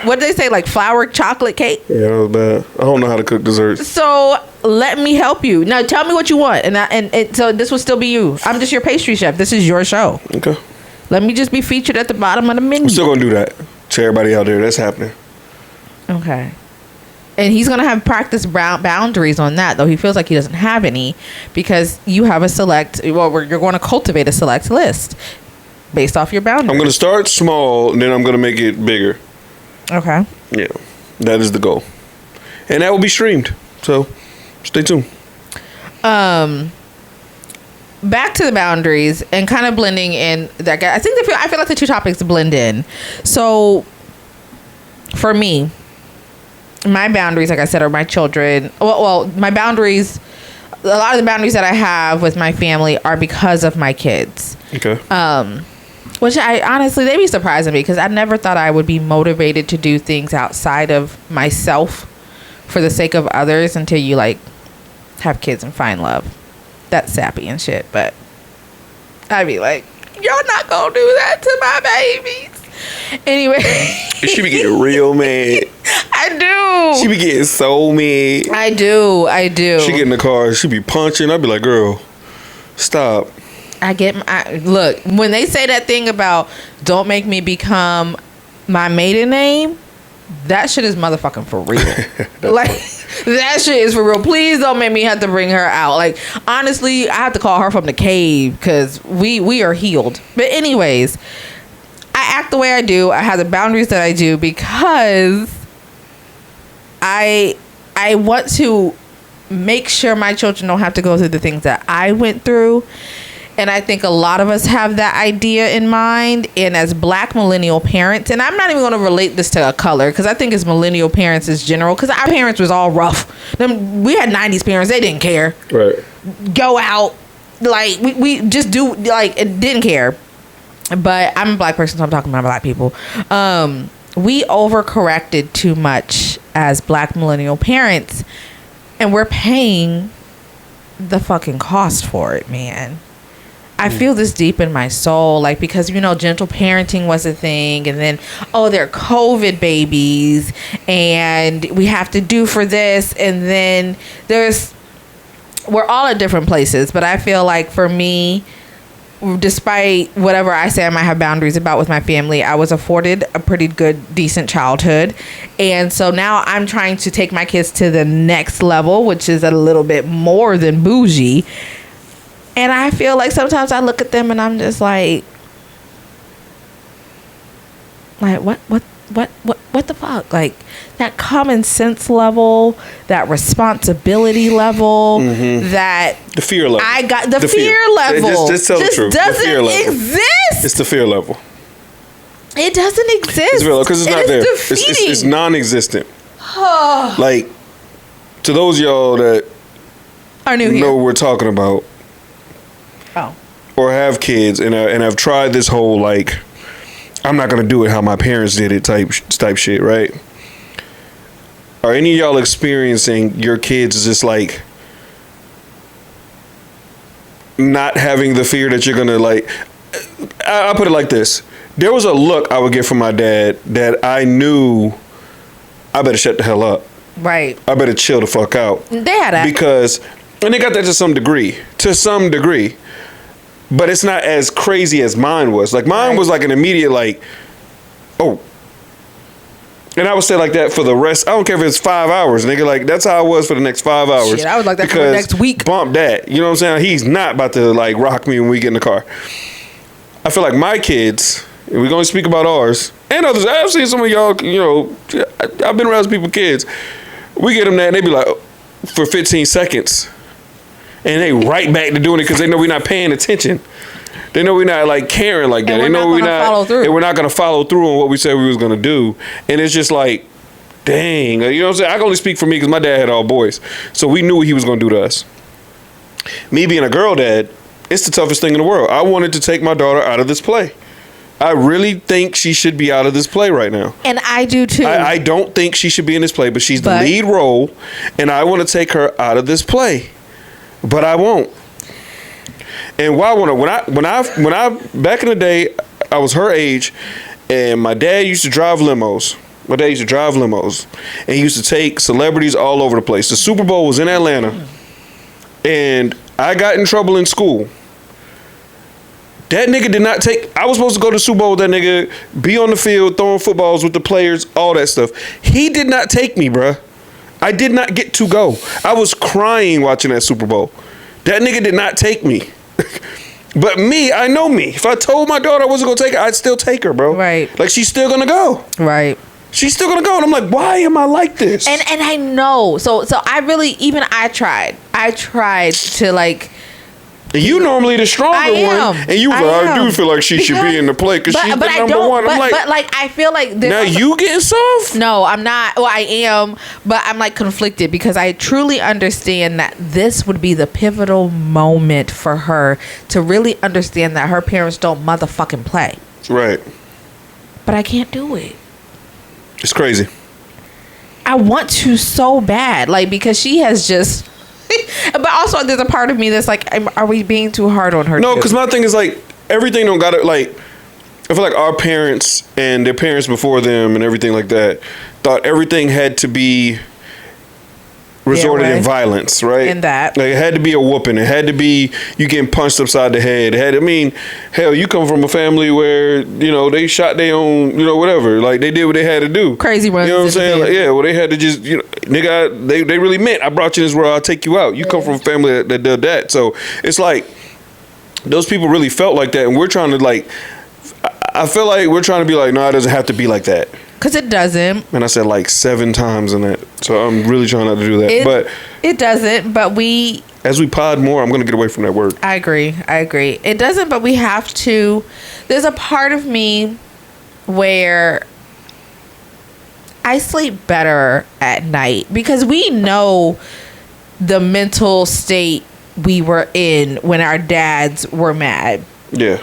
what did they say? Like flour chocolate cake? Yeah, that was bad. I don't know how to cook desserts. So let me help you. Now tell me what you want. And so this will still be you. I'm just your pastry chef. This is your show. Okay, Let me just be featured at the bottom of the menu. we're still gonna do that to everybody out there. That's happening. Okay. And he's going to have practice boundaries on that, though he feels like he doesn't have any because you have you're going to cultivate a select list based off your boundaries. I'm gonna start small, and then I'm gonna make it bigger. Okay. Yeah, that is the goal, and that will be streamed. So, stay tuned. Back to the boundaries and kind of blending in that guy. I feel like the two topics blend in. So for me, my boundaries, like I said, are my children. Well, my boundaries, a lot of the boundaries that I have with my family are because of my kids. Okay. Which I honestly, they be surprising me because I never thought I would be motivated to do things outside of myself for the sake of others until you like have kids and find love. That's sappy and shit, but I'd be like, you're not gonna do that to my babies. Anyway. She be getting real mad. I do. She be getting so mad. I do. She get in the car. She be punching. I be like, girl, stop. Look, when they say that thing about don't make me become my maiden name, that shit is motherfucking for real. Like, that shit is for real. Please don't make me have to bring her out. Like, honestly, I have to call her from the cave because we are healed. But anyways, I act the way I do. I have the boundaries that I do because I want to make sure my children don't have to go through the things that I went through. And I think a lot of us have that idea in mind. And as Black millennial parents, and I'm not even going to relate this to a color because I think as millennial parents is general because our parents was all rough. We had 90s parents. They didn't care. Right. Go out. Like, we just do, like, it didn't care. But I'm a Black person, so I'm talking about Black people. We overcorrected too much as Black millennial parents. And we're paying the fucking cost for it, man. I feel this deep in my soul, like, because, gentle parenting was a thing, and then, they're COVID babies, and we have to do for this, and then we're all at different places, but I feel like for me, despite whatever I say I might have boundaries about with my family, I was afforded a pretty good, decent childhood, and so now I'm trying to take my kids to the next level, which is a little bit more than bougie. And I feel like sometimes I look at them and I'm just like what the fuck? Like, that common sense level, that responsibility level, that The fear level. I got the fear level. Just tell the truth. The doesn't fear level. exist. It's the fear level. It doesn't exist. It's real because it's not there. Defeating. It's non-existent. Like, to those of y'all that Are new know here. what we're talking about, or have kids and have tried this whole, like, I'm not gonna do it how my parents did it type shit, right? Are any of y'all experiencing your kids just like not having the fear that you're gonna, like, I'll put it like this. There was a look I would get from my dad that I knew I better shut the hell up. Right. I better chill the fuck out. They had that. Because, and they got that to some degree. But it's not as crazy as mine was. Like, mine was like an immediate, like, oh, And I would stay like that for the rest. I don't care if it's 5 hours, nigga. Like, that's how I was for the next 5 hours. Shit, I was like that for the next week. Bump that. You know what I'm saying? He's not about to, like, rock me when we get in the car. I feel like my kids, and we're going to speak about ours, and others. I've seen some of y'all, you know, I've been around some people's kids. We get them that, and they be like, for 15 seconds. And they right back to doing it because they know we're not paying attention. They know we're not like caring like that. They know we're not follow through. And we're not gonna follow through on what we said we was gonna do. And it's just like, dang, you know what I'm saying? I can only speak for me because my dad had all boys, so we knew what he was gonna do to us. Me being a girl dad, it's the toughest thing in the world. I wanted to take my daughter out of this play. I really think she should be out of this play right now. And I do too. I don't think she should be in this play, but she's the lead role, and I want to take her out of this play, but I won't. And why when I back in the day, I was her age, and my dad used to drive limos. My dad used to drive limos, and he used to take celebrities all over the place. The Super Bowl was in Atlanta, and I got in trouble in school. That nigga did not take. I was supposed to go to the Super Bowl with that nigga, be on the field throwing footballs with the players, all that stuff. He did not take me, bruh. I did not get to go. I was crying watching that Super Bowl. That nigga did not take me. But me, I know me. If I told my daughter I wasn't gonna take her, I'd still take her, bro. Like she's still gonna go. Right. She's still gonna go. And I'm like, why am I like this? And I know. So I really, I tried to like. You normally the stronger one, and you I do feel like she should be in the play because she's the number one. I'm like, I feel like now you getting soft. No, I'm not. Well, I am, but I'm like conflicted because I truly understand that this would be the pivotal moment for her to really understand that her parents don't motherfucking play. Right. But I can't do it. It's crazy. I want to so bad, like because she has just. But also, there's a part of me that's like, are we being too hard on her? No, because my thing is like, everything don't gotta like. I feel like our parents and their parents before them and everything like that thought everything had to be resorted in violence, right? And that like, it had to be a whooping. It had to be you getting punched upside the head. It had. I mean, hell, you come from a family where they shot their own, whatever. Like they did what they had to do. Crazy runs. You know what I'm saying? Like, yeah, well, they had to just, nigga, they really meant I brought you in this world. I'll take you out. You come from a family that did that. So it's like those people really felt like that, and we're trying to like. I feel like we're trying to be like, no, it doesn't have to be like that. Because it doesn't. And I said like 7 times in that. So I'm really trying not to do that. But it doesn't. But as we pod more, I'm going to get away from that word. I agree. It doesn't, but we have to. There's a part of me where I sleep better at night because we know the mental state we were in when our dads were mad. Yeah.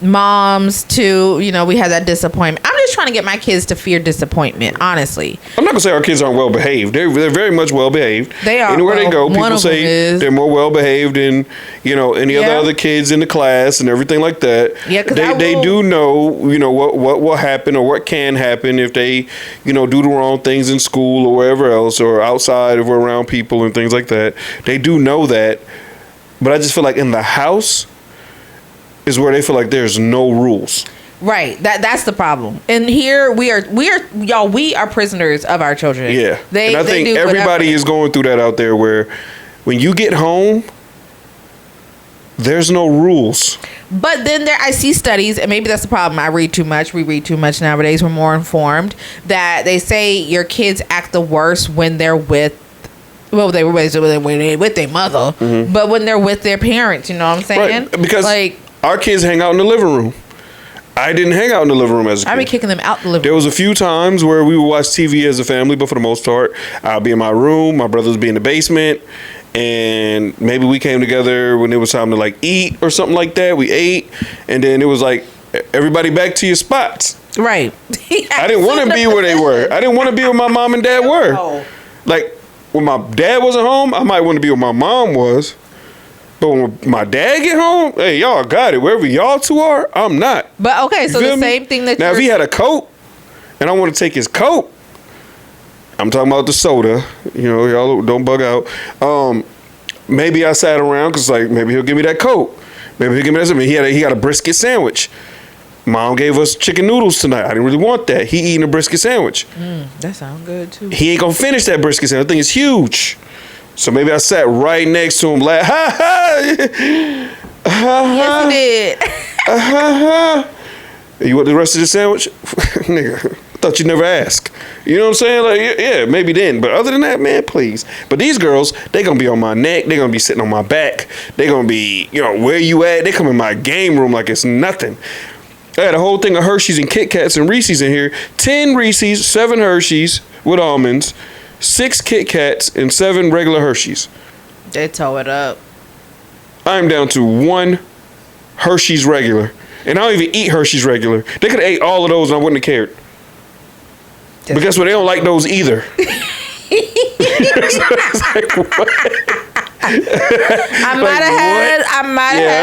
Moms too, we had that disappointment. I'm just trying to get my kids to fear disappointment, honestly. I'm not gonna say our kids aren't well behaved. They're very much well behaved. They are. Anywhere they go, people say they're more well behaved than any other kids in the class and everything like that. Yeah, because they do know what will happen or what can happen if they do the wrong things in school or wherever else or outside if we're around people and things like that. They do know that, but I just feel like in the house is where they feel like there's no rules. Right. That's the problem. And here we are prisoners of our children. Yeah. And I think everybody is going through that out there where when you get home, there's no rules. But then I see studies, and maybe that's the problem. I read too much. We read too much nowadays. We're more informed that they say your kids act the worst when they're with when they're with their mother, mm-hmm. but when they're with their parents, you know what I'm saying? Right. Because our kids hang out in the living room. I didn't hang out in the living room as a kid. I be kicking them out the living room. There was a few times where we would watch TV as a family, but for the most part, I'll be in my room, my brothers would be in the basement, and maybe we came together when it was time to like eat or something like that. We ate, and then it was like, everybody back to your spots. Right. I didn't want to be where they were. I didn't want to be where my mom and dad were. No. Like, when my dad wasn't home, I might want to be where my mom was. But when my dad get home, hey, y'all got it. Wherever y'all two are, I'm not. But okay, so the same thing that now, if he had a coat and I want to take his coat, I'm talking about the soda. Y'all don't bug out. Maybe I sat around because maybe he'll give me that coat. Maybe he'll give me that something. He got a brisket sandwich. Mom gave us chicken noodles tonight. I didn't really want that. He eating a brisket sandwich. That sounds good too. He ain't gonna finish that brisket sandwich. I think it's huge. So maybe I sat right next to him, like, ha ha. Yes, you did. You want the rest of the sandwich? Nigga, I thought you'd never ask. You know what I'm saying? Like, yeah, maybe then. But other than that, man, please. But these girls, they gonna be on my neck. They gonna be sitting on my back. They gonna be, where you at? They come in my game room like it's nothing. I had a whole thing of Hershey's and Kit Kats and Reese's in here. 10 Reese's, 7 Hershey's with almonds, 6 Kit Kats, and 7 regular Hershey's. They tow it up. I'm down to 1 Hershey's regular. And I don't even eat Hershey's regular. They could have ate all of those and I wouldn't have cared. But guess what? They don't like those either. It's like, what? I might have had.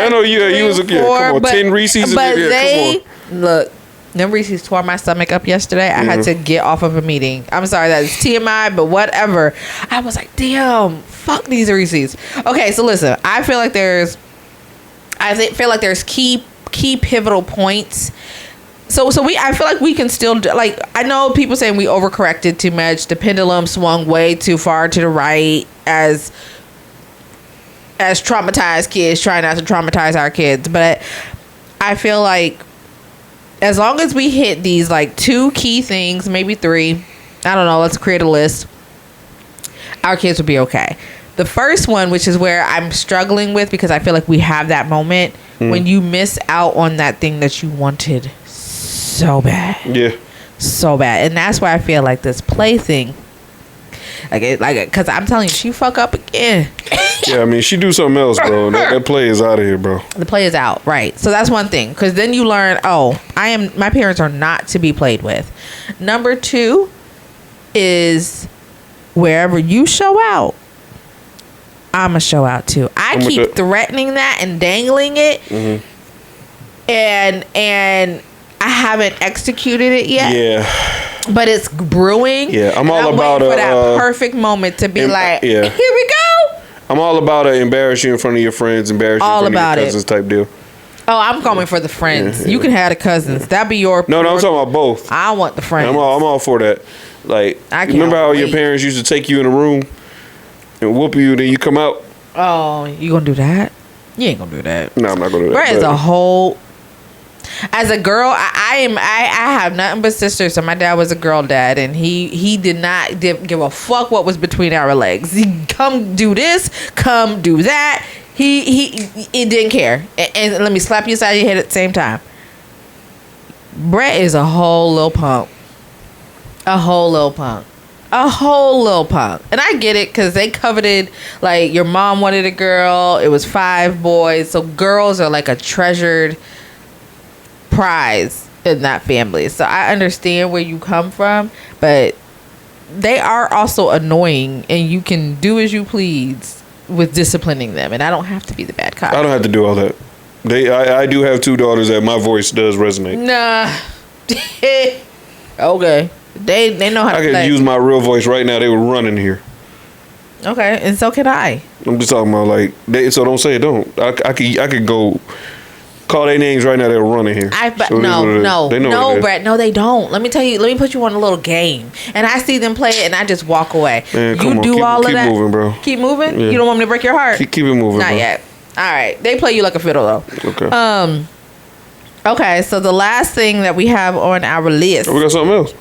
I know you was a kid. Come on, 10 Reese's. But come on. Look, them Reese's tore my stomach up yesterday. I had to get off of a meeting. I'm sorry, that's TMI, but whatever. I was like, damn, fuck these Reese's. Okay, so listen, I feel like there's key pivotal points. So I feel like we can still like, I know people saying we overcorrected too much. The pendulum swung way too far to the right as traumatized kids, trying not to traumatize our kids. But I feel like as long as we hit these like 2 key things, maybe 3, I don't know, let's create a list, our kids will be okay. The first one, which is where I'm struggling with, because I feel like we have that moment when you miss out on that thing that you wanted so bad. Yeah. So bad. And that's why I feel like this play thing, because I'm telling you, she fuck up again. Yeah, I mean, she do something else, bro. That play is out of here, bro. The play is out, right? So that's one thing, because then you learn, my parents are not to be played with. Number 2 is wherever you show out, I'ma show out too. I keep threatening that and dangling it, and I haven't executed it yet. Yeah, but it's brewing. Yeah, I'm all about for that perfect moment to be like, here we go. I'm all about embarrass you in front of your friends, embarrass you in front of your cousins type deal. Oh, I'm coming for the friends. You can have the cousins. That'd be your. No, I'm talking about both. I want the friends. I'm all for that. Like, remember how your parents used to take you in a room and whoop you, then you come out? Oh, you gonna do that? You ain't gonna do that. No, I'm not gonna do that. Brett is a whole. As a girl, I have nothing but sisters. So my dad was a girl dad, and he did not give a fuck what was between our legs. He come do this, come do that. He didn't care. And let me slap you aside your head at the same time. Brett is a whole little punk. A whole little punk. And I get it, because they coveted, like, your mom wanted a girl. It was 5 boys. So girls are like a treasured prize in that family. So I understand where you come from, but they are also annoying, and you can do as you please with disciplining them. And I don't have to be the bad cop. I don't have to do all that. I do have 2 daughters that my voice does resonate. Nah. Okay. They know how to play. I could use my real voice right now. They would run in here. Okay, and so can I. I'm just talking about, like, so don't say it. Don't. I could go call their names right now. They'll run in here. No, Brett. No, they don't. Let me tell you. Let me put you on a little game, and I see them play it, and I just walk away. Man, you do all of that. Keep moving, bro. Keep moving. Yeah. You don't want me to break your heart. Keep it moving. Not bro. yet. All right. They play you like a fiddle, though. Okay. Okay. So the last thing that we have on our list. Oh, we got something else.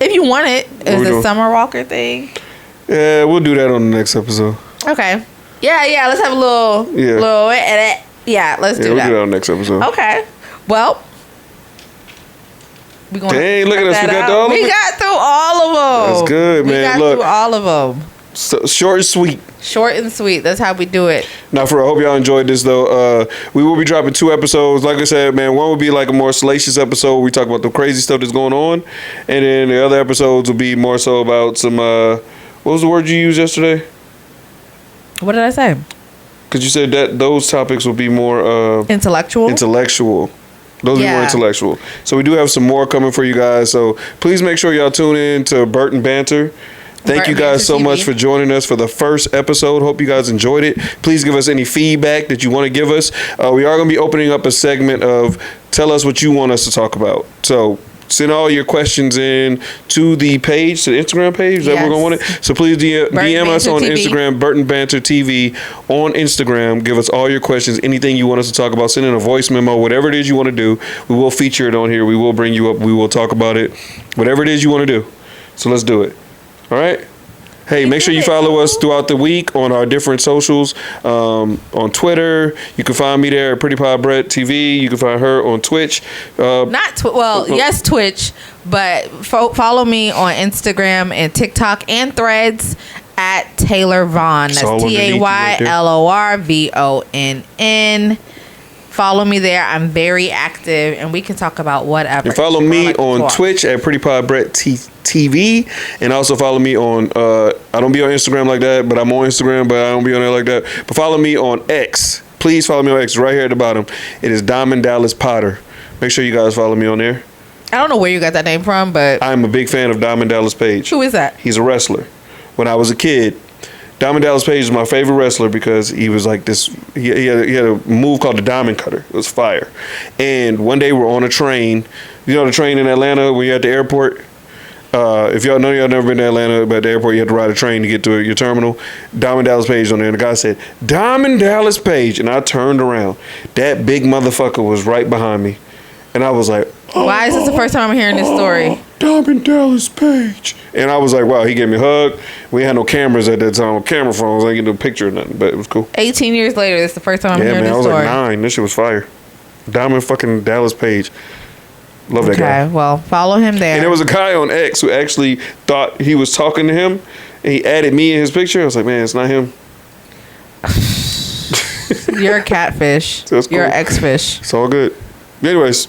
If you want it, is the Summer Walker thing. Yeah, we'll do that on the next episode. Okay. Yeah. Let's have a little. Let's do that. We'll do that on the next episode. Okay. Well, we gonna. Dang, look at us. We got all of them. We got through all of them. That's good, man. We got through all of them. So, short and sweet. Short and sweet. That's how we do it. Now, I hope y'all enjoyed this, though. We will be dropping 2 episodes. Like I said, man, one will be like a more salacious episode where we talk about the crazy stuff that's going on. And then the other episodes will be more so about some, what was the word you used yesterday? What did I say? Because you said that those topics will be more... intellectual. Those will be more intellectual. So we do have some more coming for you guys. So please make sure y'all tune in to Burton Banter. Thank you guys so much for joining us for the first episode. Hope you guys enjoyed it. Please give us any feedback that you want to give us. We are going to be opening up a segment of tell us what you want us to talk about. So send all your questions in to the page, to the Instagram page that we're going to want it. So please DM us on Instagram, Burton Banter TV on Instagram. Give us all your questions, anything you want us to talk about. Send in a voice memo, whatever it is you want to do. We will feature it on here. We will bring you up. We will talk about it. Whatever it is you want to do. So let's do it. All right? Hey, make sure you follow us throughout the week on our different socials. On Twitter, you can find me there at Pretty Pie Brett TV. You can find her on Twitch. Yes, Twitch, but follow me on Instagram and TikTok and Threads at Taylor Vaughn. That's TaylorVonn. Follow me there. I'm very active, and we can talk about whatever. And follow me on Twitch at Pretty Pie Brett TV, and also follow me on. I don't be on Instagram like that, but I'm on Instagram, but I don't be on there like that. But follow me on X. Please follow me on X right here at the bottom. It is Diamond Dallas Potter. Make sure you guys follow me on there. I don't know where you got that name from, but I'm a big fan of Diamond Dallas Page. Who is that? He's a wrestler. When I was a kid, Diamond Dallas Page is my favorite wrestler because he was like this. He had a move called the Diamond Cutter. It was fire. And one day we're on a train. You know the train in Atlanta when you're at the airport? If y'all know, y'all never been to Atlanta, but at the airport you have to ride a train to get to your terminal. Diamond Dallas Page on there, and the guy said, Diamond Dallas Page. And I turned around. That big motherfucker was right behind me. And I was like, why is this the first time I'm hearing this story? Diamond Dallas Page. And I was like, wow, he gave me a hug. We had no cameras at that time, camera phones. I didn't get no picture or nothing, but it was cool. 18 years later, this is the first time I'm hearing this story. I was like 9. This shit was fire. Diamond fucking Dallas Page. Love that guy. Okay, well, follow him there. And there was a guy on X who actually thought he was talking to him, and he added me in his picture. I was like, man, it's not him. You're a catfish. So cool. You're an X-fish. It's all good. Anyways,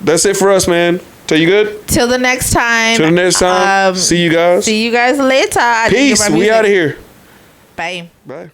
that's it for us, man. So you good? Till the next time. Till the next time. See you guys. See you guys later. Peace. We out of here. Bye. Bye.